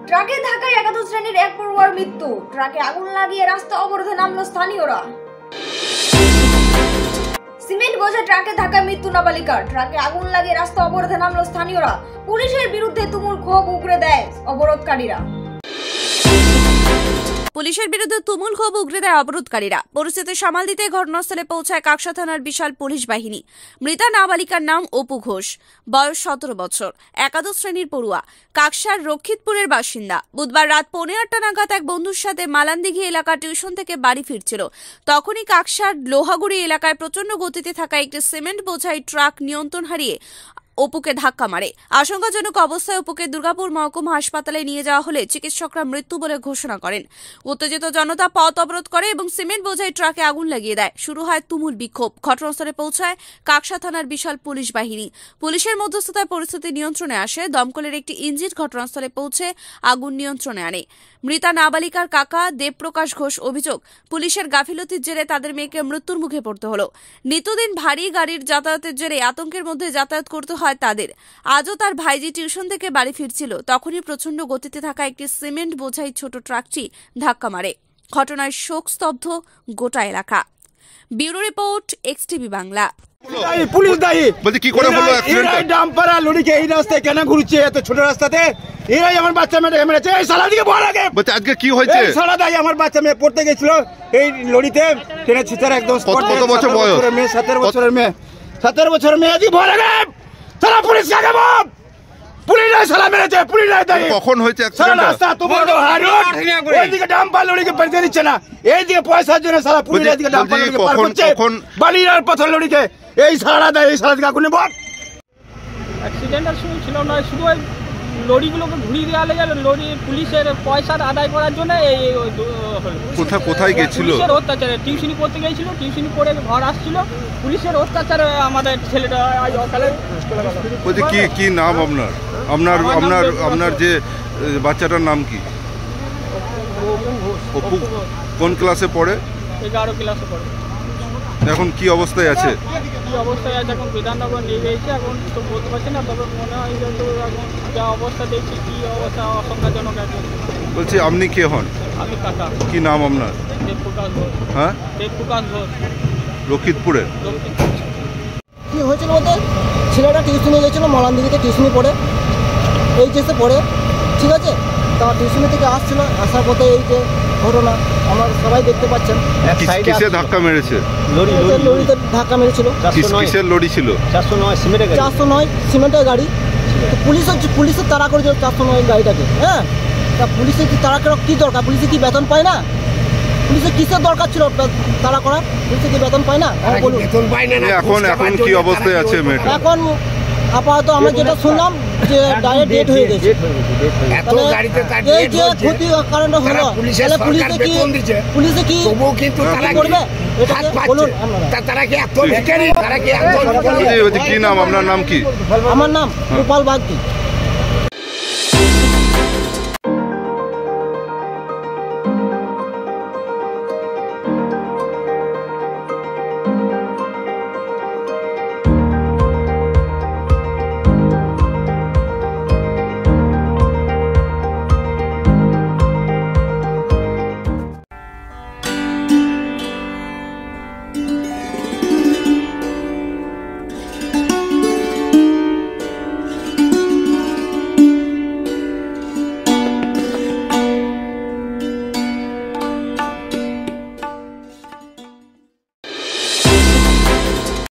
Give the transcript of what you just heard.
ট্রাকে ধাক্কায় একাদশ শ্রেণীর এক পড়ুয়ার মৃত্যু। ট্রাকে আগুন লাগিয়ে রাস্তা অবরোধে নামলো স্থানীয়রা। সিমেন্ট বোঝা ট্রাকে ধাক্কায় মৃত্যু নাবালিকার। ট্রাকে আগুন লাগিয়ে রাস্তা অবরোধে নামলো স্থানীয়রা। পুলিশের বিরুদ্ধে তুমুল ক্ষোভ উগরে দেয় অবরোধকারীরা। পুলিশের বিরুদ্ধে তুমুল ক্ষোভ উগরে দেয় অবরোধকারীরা। পরিস্থিতি সামাল দিতে ঘটনাস্থলে পৌঁছায় কাকসা থানার বিশাল পুলিশ বাহিনী। মৃতা নাবালিকার নাম অপু ঘোষ, বয়স 17 বছর, একাদশ শ্রেণীর পড়ুয়া, কাকসার রক্ষিতপুরের বাসিন্দা। বুধবার রাত 8:15 নাগাদ এক বন্ধুর সাথে মালানদিঘি এলাকা টিউশন থেকে বাড়ি ফিরছিল। তখনই কাকসার লোহাগুড়ি এলাকায় প্রচন্ড গতিতে থাকা একটি সিমেন্ট বোঝাই ট্রাক নিয়ন্ত্রণ হারিয়ে অপুকে ধাক্কা মারে। আশঙ্কাজনক অবস্থায় অপুকে দুর্গাপুর মহকুমা হাসপাতালে নিয়ে যাওয়া হলে চিকিৎসকরা মৃত্যু বলে ঘোষণা করেন। উত্তেজিত জনতা পথ অবরোধ করে এবং সিমেন্ট বোঝাই ট্রাকে আগুন লাগিয়ে দেয়। শুরু হয় তুমুল বিক্ষোভ। ঘটনাস্থলে পৌঁছায় কাকসা থানার বিশাল পুলিশ বাহিনী। পুলিশের মধ্যস্থতায় পরিস্থিতি নিয়ন্ত্রণে আসে। দমকলের একটি ইঞ্জিন ঘটনাস্থলে পৌঁছে আগুন নিয়ন্ত্রণে আনে। মৃতা নাবালিকার কাকা দেবপ্রকাশ ঘোষ অভিযোগ, পুলিশের গাফিলতির জেরে তাদের মেয়েকে মৃত্যুর মুখে পড়তে হলো। নিত্যদিন ভারী গাড়ির যাতায়াতের জেরে আতঙ্কের মধ্যে যাতায়াত করতে হয় তাদের। আজও তার ভাইজি টিউশন থেকে বাড়ি ফিরছিল, তখনই প্রচন্ড গতিতে থাকা একটি সিমেন্ট বোঝাই ছোট ট্রাকটি ধাক্কা মারে। ঘটনায় শোকস্তব্ধ গোটা এলাকা। Bureau report, XTV Bangla. Police দায়ী বলছি কি করে হলো অ্যাক্সিডেন্ট? ডাম্পার আর লরিকে এই রাস্তায় কেন ঘুরছে এত ছোট রাস্তাতে? এরাই আমার বাচ্চা মেয়ে মেরেছে। এই শালা দিকে বল আগে। বলছি আজকে কি হয়েছে? এই শালা দায়ী আমার বাচ্চা মেয়ে পড়তে গেছিল এই লরিতে, ট্রেনে ছিটার একদম স্পট। কত বছর বয়স? মেয়ে 17 বছরের মেয়ে। 17 বছরের মেয়ে আজকে বল আগে। শালা পুলিশ কাকে বল? পুলিশ শালা মেরেছে, পুলিশ দায়ী। কখন হয়েছে অ্যাক্সিডেন্ট? রাস্তা তো বড় হাই রোড, এইদিকে ডাম্পার লরিকে পেরিয়ে দিচ্ছে না, এইদিকে পয়সার জন্য শালা পুলিশ এইদিকে ডাম্পার লরিকে পার করছে। বালির আর পাথর লরিকে এই শালা দায়ী। এই শালা দিকে আগুনে বল। অ্যাক্সিডেন্টের সময় ছিল না, শুধু ওই লরিগুলোকে ঘুরিয়ে দেওয়া লেগে লরি পুলিশের পয়সা আদায় করার জন্য এই কোথায় গেছিল? পুলিশের অত্যাচারে টিউশনি করতে গিয়েছিল, টিউশনি করে ঘর আসছিল, পুলিশের অত্যাচারে আমাদের ছেলেটা আজ অকালে। বলছি কি নাম আপনার? আপনার যে বাচ্চাটার নাম কি? অপু। কোন ক্লাসে পড়ে? 11 ক্লাসে পড়ে। এখন কি অবস্থায় আছে? কি অবস্থায় আছে এখন বিধাননগর নিয়ে গেছে, এখন তো বলতে পারছি না, তবে মনে হয় যে এখন যা অবস্থা দেখছি কি অবস্থা আশঙ্কাজনক আছে। বলছি আপনি কে হন? আমি কাকা। কি নাম আপনার? দেবপ্রকাশ ঘোষ। হ্যাঁ, দেবপ্রকাশ ঘোষ, রক্ষিতপুরে। কি হয়েছিল ওদের? ছেলেটা টিউশনে গেছিল, মালানদিঘিতে টিউশনি পড়ে, এইচএসে পড়ে, ঠিক আছে? তা টিউশনি থেকে আসছিল, আসার পথে এই যে ঘটনা আমরা সবাই দেখতে পাচ্ছেন। কিসে ধাক্কা মেরেছে? লরিতে ধাক্কা মেরেছিল। কিসের লরি ছিল? 409 সিমেন্টের গাড়ি। পুলিশের তাড়া করেছিল 409 গাড়িটাকে। হ্যাঁ, তা পুলিশের কি তাড়া করা কি দরকার? পুলিশে কি বেতন পায় না? পুলিশের কিসের দরকার ছিল তাড়া করা? পুলিশে কি বেতন পায় না? বলুন। এখন কি অবস্থায় আছে মেয়েটা? এখন আপাতত আমরা যেটা শুনলাম যে ডাইরেক্ট ডেট হয়ে গেছে। এই যে ক্ষতি কারণটা হলো, তাহলে পুলিশে কি করবে? বলুন। কি নাম? আপনার নাম কি? আমার নাম গোপাল বাগদি।